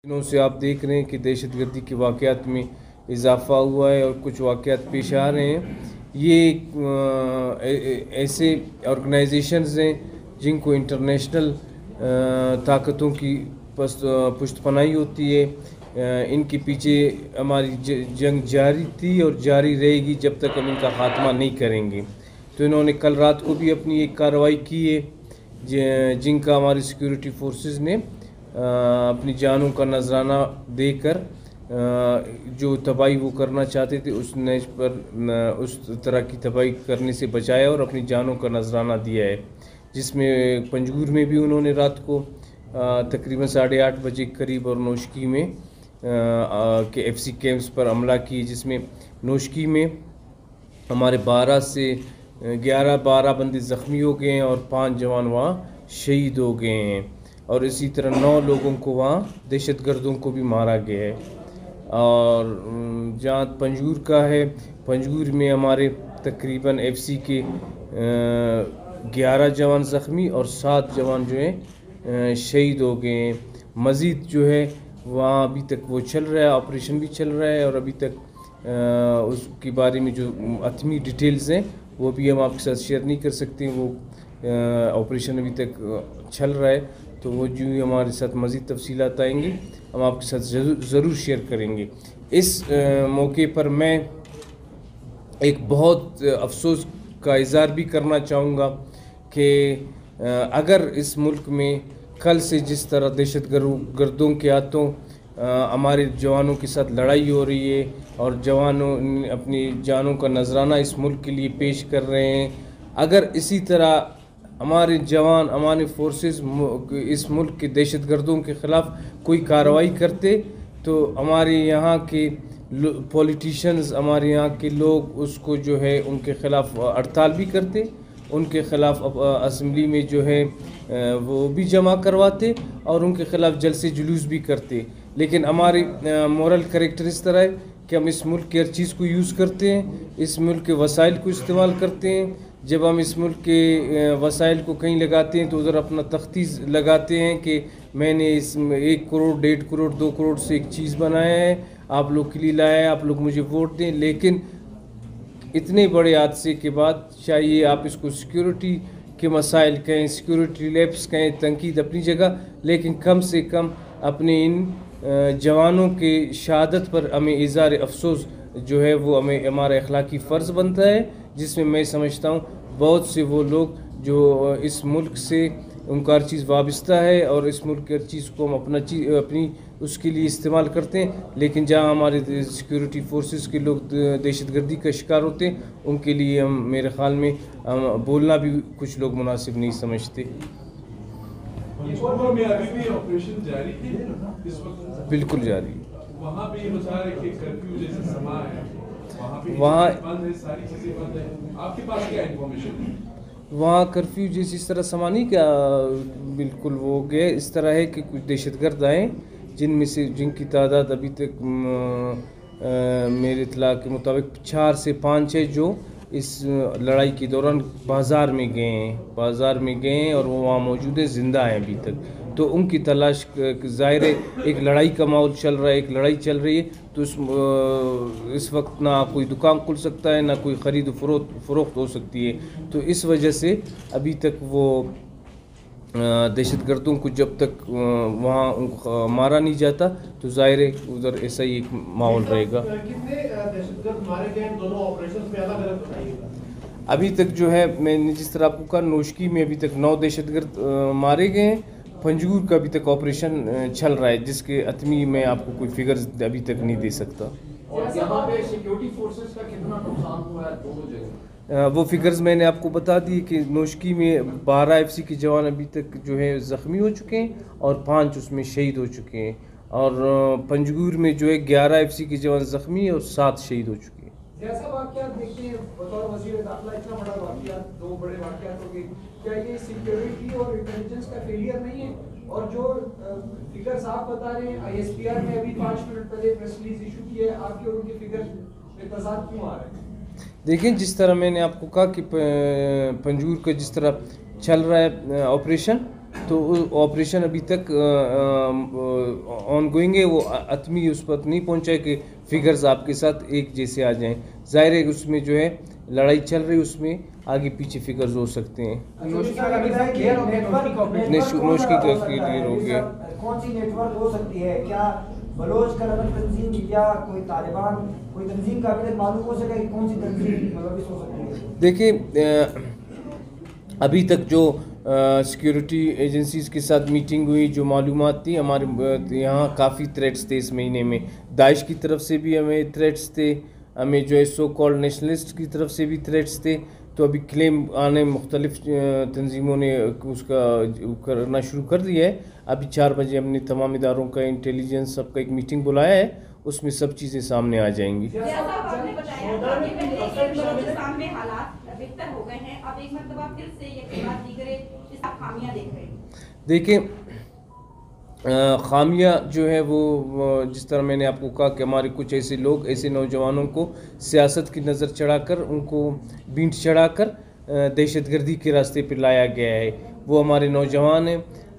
दिनों से आप देख रहे हैं कि दहशत गर्दी के वाक़यात में इजाफ़ा हुआ है और कुछ वाक़यात पेश आ रहे हैं। ये ऐसे ऑर्गेनाइजेशंस हैं जिनको इंटरनेशनल ताकतों की पुष्टपनाही होती है। इनके पीछे हमारी जंग जारी थी और जारी रहेगी जब तक हम इनका ख़ात्मा नहीं करेंगे। तो इन्होंने कल रात को भी अपनी एक कार्रवाई की है जिनका हमारी सिक्योरिटी फोर्सेस ने अपनी जानों का नजराना देकर जो तबाही वो करना चाहते थे उस तरह की तबाही करने से बचाया और अपनी जानों का नजराना दिया है। जिसमें पंजगुर में भी उन्होंने रात को तकरीबन 8:30 बजे करीब और नौशकी में के FC कैंप्स पर हमला किए, जिसमें नौशकी में हमारे 12 से 12 बंदे ज़ख्मी हो गए हैं और 5 जवान वहाँ शहीद हो गए हैं और इसी तरह 9 लोगों को वहाँ दहशतगर्दों को भी मारा गया है। और जहाँ पंजगुर का है, पंजगुर में हमारे तकरीबन FC के 11 जवान ज़ख्मी और 7 जवान जो हैं शहीद हो गए हैं। मज़ीद जो है वहाँ अभी तक वो चल रहा है, ऑपरेशन भी चल रहा है और अभी तक उसके बारे में जो अतमी डिटेल्स हैं वो भी हम आपके साथ शेयर नहीं कर सकते। वो ऑपरेशन अभी तक चल रहा है, तो वो जो ही हमारे साथ मज़ीद तफसीलात आएंगी हम आपके साथ ज़रूर शेयर करेंगे। इस मौके पर मैं एक बहुत अफसोस का इज़हार भी करना चाहूँगा कि अगर इस मुल्क में कल से जिस तरह दहशतगर्दों के हाथों हमारे जवानों के साथ लड़ाई हो रही है और जवानों अपनी जानों का नजराना इस मुल्क के लिए पेश कर रहे हैं, अगर इसी तरह हमारे जवान हमारे फोर्सेस इस मुल्क के दहशतगर्दों के ख़िलाफ़ कोई कार्रवाई करते तो हमारे यहाँ के पॉलिटिशियंस हमारे यहाँ के लोग उसको जो है उनके ख़िलाफ़ हड़ताल भी करते, उनके ख़िलाफ़ असम्बली में जो है वो भी जमा करवाते और उनके ख़िलाफ़ जलसे जुलूस भी करते। लेकिन हमारी मॉरल कैरेक्टर इस तरह है कि हम इस मुल्क की हर चीज़ को यूज़ करते हैं, इस मुल्क के वसाइल को इस्तेमाल करते हैं। जब हम इस मुल्क के वसाइल को कहीं लगाते हैं तो उधर अपना तख्तीस लगाते हैं कि मैंने इस 1 करोड़ 1.5 करोड़ 2 करोड़ से एक चीज़ बनाया है, आप लोग के लिए लाया है, आप लोग मुझे वोट दें। लेकिन इतने बड़े हादसे के बाद चाहिए आप इसको सिक्योरिटी के मसाइल कहें, सिक्योरिटी लैप्स कहें, तनकीद अपनी जगह, लेकिन कम से कम अपने इन जवानों के शहादत पर हमें इज़हार अफसोस जो है वो हमें हमारा अखलाकी फ़र्ज़ बनता है। जिसमें मैं समझता हूँ बहुत से वो लोग जो इस मुल्क से उनका हर चीज़ वाबस्ता है और इस मुल्क की हर चीज़ को हम अपनी उसके लिए इस्तेमाल करते हैं, लेकिन जहाँ हमारे सिक्योरिटी फोर्सेस के लोग दहशतगर्दी का शिकार होते हैं उनके लिए हम मेरे ख़्याल में बोलना भी कुछ लोग मुनासिब नहीं समझते। में अभी भी ऑपरेशन जारी है इस वक्त? बिल्कुल जारी। वहाँ पे ये बता रहे कि कर्फ्यू जैसा समा है, वहाँ बंद है, सारी चीजें बंद है। आपके पास क्या इन्फॉर्मेशन है? वहाँ कर्फ्यू जैसी इस तरह समा नहीं क्या, बिल्कुल वो गए इस तरह है कि कुछ दहशतगर्द आए जिनमें से जिनकी तादाद अभी तक मेरे इत्तला के मुताबिक 4 से 5 है जो इस लड़ाई के दौरान बाज़ार में गए हैं और वो वहाँ मौजूद है, ज़िंदा हैं अभी तक। तो उनकी तलाश ज़ाहिर है, एक लड़ाई का माहौल चल रहा है, एक लड़ाई चल रही है, तो इस वक्त ना कोई दुकान खुल सकता है ना कोई ख़रीद फ़रोख्त हो सकती है। तो इस वजह से अभी तक वो दहशतगर्दों को जब तक वहाँ मारा नहीं जाता तो ज़ाहिर है उधर ऐसा ही एक माहौल रहेगा। कितने दहशतगर्द मारे गए दोनों ऑपरेशंस में, अलग-अलग बताइएगा। अभी तक जो है मैंने जिस तरह आपको कहा, नौशकी में अभी तक 9 दहशतगर्द मारे गए हैं, पंजगुर का अभी तक ऑपरेशन चल रहा है जिसके अतमी में आपको कोई फिगर्स अभी तक नहीं दे सकता। और यहाँ पे सिक्योरिटी फोर्सेस का कितना नुकसान हुआ है दोनों जगह? वो फिगर्स मैंने आपको बता दी कि नौशकी में 12 FC के जवान अभी तक जो है ज़ख्मी हो चुके हैं और 5 उसमें शहीद हो चुके हैं और पंजगुर में जो है 11 FC के जवान ज़ख्मी और 7 शहीद हो चुके हैं। जैसा वाक़यात देखते हैं बतौर वज़ीर दाखिला, इतना बड़ा वाक़यात, 2 बड़े वाक़यात हो गए, क्या ये सिक्योरिटी और इंटेलिजेंस का फेलियर नहीं है? और जो फिगर्स आप बता रहे हैं, ISPR ने अभी 5 मिनट पहले प्रेस रिलीज इशू की है, आपके और उनके फिगर में तज़ाद क्यों आ रहे हैं? देखें, जिस तरह मैंने आपको कहा कि पंजगुर का जिस तरह चल रहा है ऑपरेशन, تو آپریشن ابھی تک آن گوئنگ ہے. وہ اتمی اس پر نہیں پہنچا ہے کہ فگرز آپ کے ساتھ ایک جیسے آ جائیں. ظاہر ہے کہ اس میں جو ہے لڑائی چل رہی، اس میں آگے پیچھے فگرز ہو سکتے ہیں. نوش کی کلیئر ہو گیا. کون سی نیٹ ورک ہو سکتی ہے؟ کیا بلوچ کا لگن تنظیم یا کوئی طالبان کوئی تنظیم کا ابھی تک معلوم ہو سکا کہ کون سی تنظیم ملوث ہو سکتی ہے؟ دیکھیں ابھی تک جو سیکیورٹی ایجنسیز کے ساتھ میٹنگ ہوئی، جو معلومات تھی، ہمارے یہاں کافی تھریٹس تھے اس مہینے میں. داعش کی طرف سے بھی ہمیں تھریٹس تھے، ہمیں جو ہے سو کالڈ نیشنلسٹ کی طرف سے بھی تھریٹس تھے. تو ابھی کلیم آنے مختلف تنظیموں نے اس کا کرنا شروع کر دیا ہے. ابھی 4 بجے ہم نے تمام اداروں کا انٹیلیجنس سب کا ایک میٹنگ بلایا ہے، اس میں سب چیزیں سامنے آ جائیں گی. دیکھیں خامیہ جو ہے وہ جس طرح میں نے آپ کو کہا کہ ہمارے کچھ ایسے لوگ، ایسے نوجوانوں کو سیاست کی نظر چڑھا کر، ان کو بینٹ چڑھا کر دہشت گردی کے راستے پہ لایا گیا ہے. وہ ہمارے نوجوان ہیں،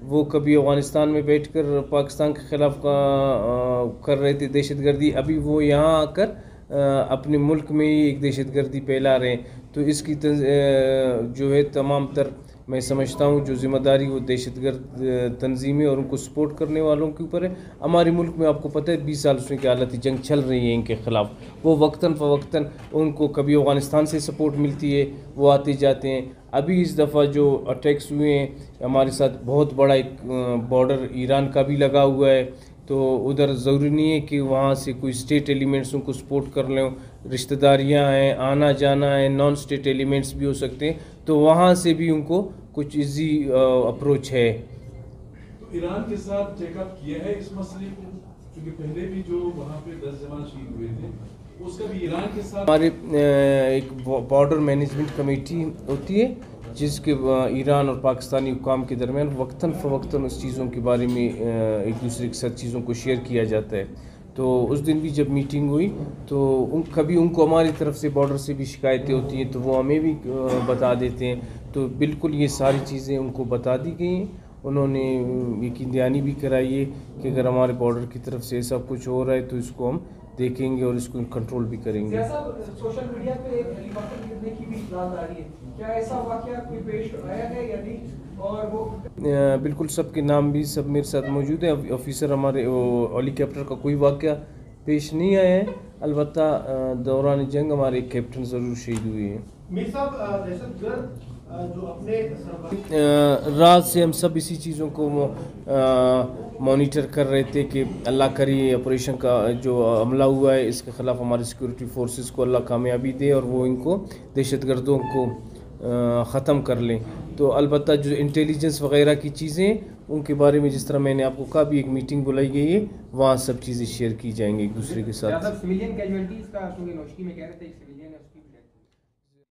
وہ کبھی افغانستان میں بیٹھ کر پاکستان کے خلاف کر رہے تھے دہشت گردی، ابھی وہ یہاں آ کر اپنے ملک میں ہی ایک دہشت گردی پھیلا رہے ہیں. تو اس کی جو ہے تمام تر میں سمجھتا ہوں جو ذمہ داری وہ دہشت گرد تنظیمیں اور ان کو سپورٹ کرنے والوں کے اوپر ہے. ہمارے ملک میں آپ کو پتہ ہے 20 سال سے کی حالت جنگ چل رہی ہے ان کے خلاف. وہ وقتاً فوقتاً ان کو کبھی افغانستان سے سپورٹ ملتی ہے، وہ آتے جاتے ہیں. ابھی اس دفعہ جو اٹیکس ہوئے ہیں ہمارے ساتھ، بہت بڑا ایک بارڈر ایران کا بھی لگا ہوا ہے. تو ادھر ضروری نہیں ہے کہ وہاں سے کوئی اسٹیٹ ایلیمنٹس ان کو سپورٹ کر لیں. رشتہ داریاں ہیں، آنا جانا ہے، نان اسٹیٹ ایلیمنٹس بھی ہو سکتے ہیں. تو وہاں سے بھی ان کو کچھ ایزی اپروچ ہے. تو ایران کے ساتھ چیک اپ کیا ہے اس مسئلے کو؟ کیونکہ پہلے بھی جو وہاں پہ 10 جوان شہید ہوئے تھے، اس کا بھی ایران کے ساتھ ہمارے ایک بارڈر مینجمنٹ کمیٹی ہوتی ہے جس کے ایران اور پاکستانی حکام کے درمیان وقتاً فوقتاً اس چیزوں کے بارے میں ایک دوسرے کے ساتھ چیزوں کو شیئر کیا جاتا ہے. تو اس دن بھی جب میٹنگ ہوئی تو کبھی ان کو ہماری طرف سے بارڈر سے بھی شکایتیں ہوتی ہیں تو وہ ہمیں بھی بتا دیتے ہیں. تو بالکل یہ ساری چیزیں ان کو بتا دی گئی ہیں. انہوں نے یقین دہانی بھی کرائی ہے کہ اگر ہمارے بارڈر کی طرف سے ایسا کچھ ہو رہا ہے تو اس کو ہم دیکھیں گے اور اس کو کنٹرول بھی کریں گے. سوشل میڈیا پہ ایک ہیلی کاپٹر گرنے کی بھی اطلاع آ رہی ہے، کیا ایسا واقعہ کوئی پیش آیا ہے یا نہیں؟ اور وہ بالکل سب کے نام بھی سب میرے ساتھ موجود ہیں. آفیسر ہمارے ہیلی کاپٹر کا کوئی واقعہ پیش نہیں آیا ہے. البتہ دوران جنگ ہمارے ایک کیپٹن ضرور شہید ہوئے ہیں. میر صاحب دہشت گرد جو اپنے رات سے ہم سب اسی چیزوں کو مانیٹر کر رہے تھے کہ اللہ کرے آپریشن کا جو حملہ ہوا ہے اس کے خلاف ہماری سیکورٹی فورسز کو اللہ کامیابی دے اور وہ ان کو دہشت گردوں کو ختم کر لیں. تو البتہ جو انٹیلیجنس وغیرہ کی چیزیں ان کے بارے میں جس طرح میں نے آپ کو کہا بھی ایک میٹنگ بلائی گئی ہے، وہاں سب چیزیں شیئر کی جائیں گی ایک دوسرے کے ساتھ. سویلین کیجویلٹیز کا کیونکہ نوشکی میں کہہ رہے تھے سویلین ہے اس کی